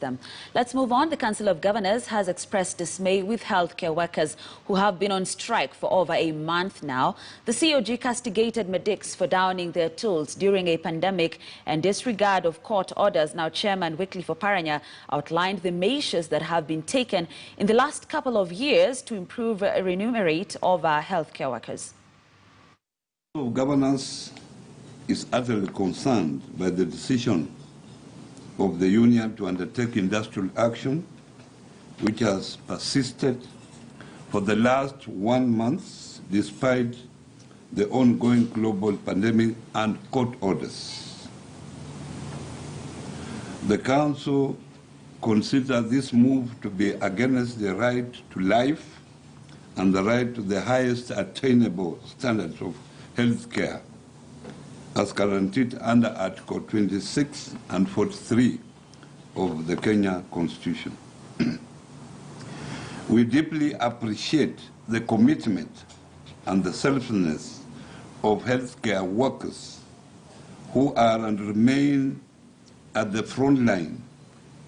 them. Let's move on. The Council of Governors has expressed dismay with healthcare workers who have been on strike for over a month now. The COG castigated medics for downing their tools during a pandemic and disregard of court orders. Now, Chairman Wycliffe Oparanya outlined the measures that have been taken in the last couple of years to improve remunerate of our healthcare workers. Governance is utterly concerned by the decision of the union to undertake industrial action, which has persisted for the last 1 month despite the ongoing global pandemic and court orders. The Council considers this move to be against the right to life and the right to the highest attainable standards of health care, as guaranteed under Article 26 and 43 of the Kenya Constitution. We deeply appreciate the commitment and the selflessness of healthcare workers who are and remain at the front line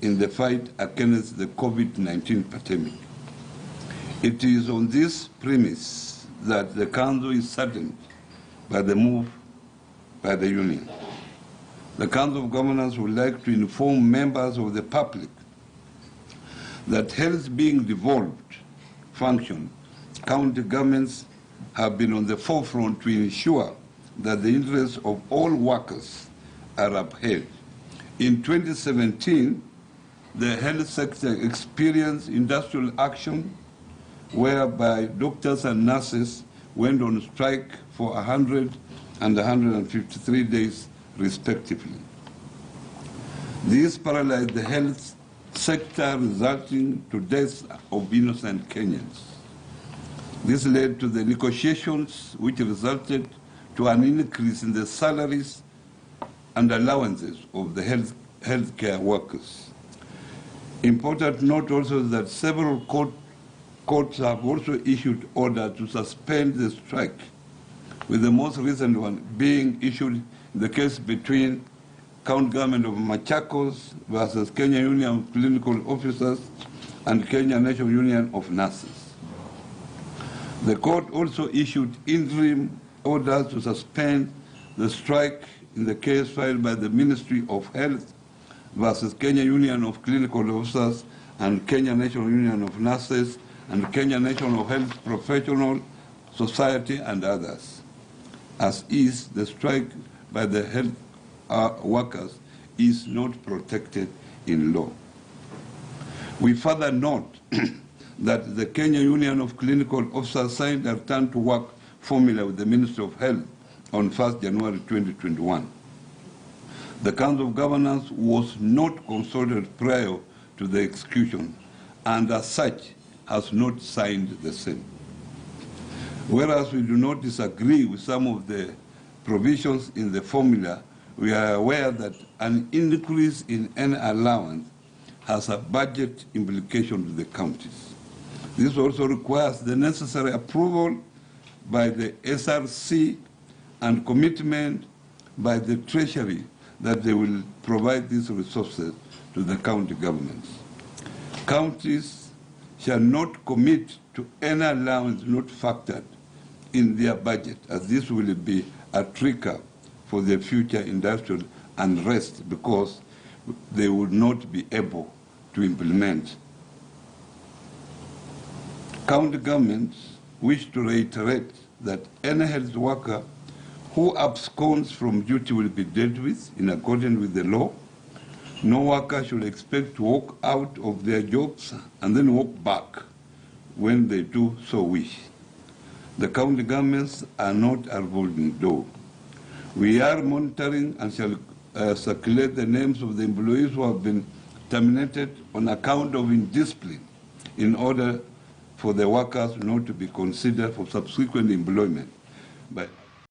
in the fight against the COVID-19 pandemic. It is on this premise that the Council is saddened by the move by the union. The Council of Governors would like to inform members of the public that health being devolved function, county governments have been on the forefront to ensure that the interests of all workers are upheld. In 2017, the health sector experienced industrial action whereby doctors and nurses went on strike for 100 and 153 days, respectively. This paralyzed the health sector, resulting to deaths of innocent Kenyans. This led to the negotiations which resulted to an increase in the salaries and allowances of the healthcare workers. Important note also that several courts have also issued orders to suspend the strike, with the most recent one being issued in the case between County Government of Machakos versus Kenya Union of Clinical Officers and Kenya National Union of Nurses. The court also issued interim orders to suspend the strike in the case filed by the Ministry of Health versus Kenya Union of Clinical Officers and Kenya National Union of Nurses and Kenya National Health Professional Society and others, as is the strike by the health workers is not protected in law. We further note that the Kenya Union of Clinical Officers signed a return to work formula with the Ministry of Health on 1st January 2021. The Council of Governors was not consulted prior to the execution and as such has not signed the same. Whereas we do not disagree with some of the provisions in the formula, we are aware that an increase in any allowance has a budget implication to the counties. This also requires the necessary approval by the SRC and commitment by the Treasury that they will provide these resources to the county governments. Counties shall not commit to any allowance not factored in their budget, as this will be a trigger for their future industrial unrest because they will not be able to implement. County governments wish to reiterate that any health worker who absconds from duty will be dealt with in accordance with the law. No worker should expect to walk out of their jobs and then walk back when they do so wish. The county governments are not a revolving door. We are monitoring and shall circulate the names of the employees who have been terminated on account of indiscipline in order for the workers not to be considered for subsequent employment. But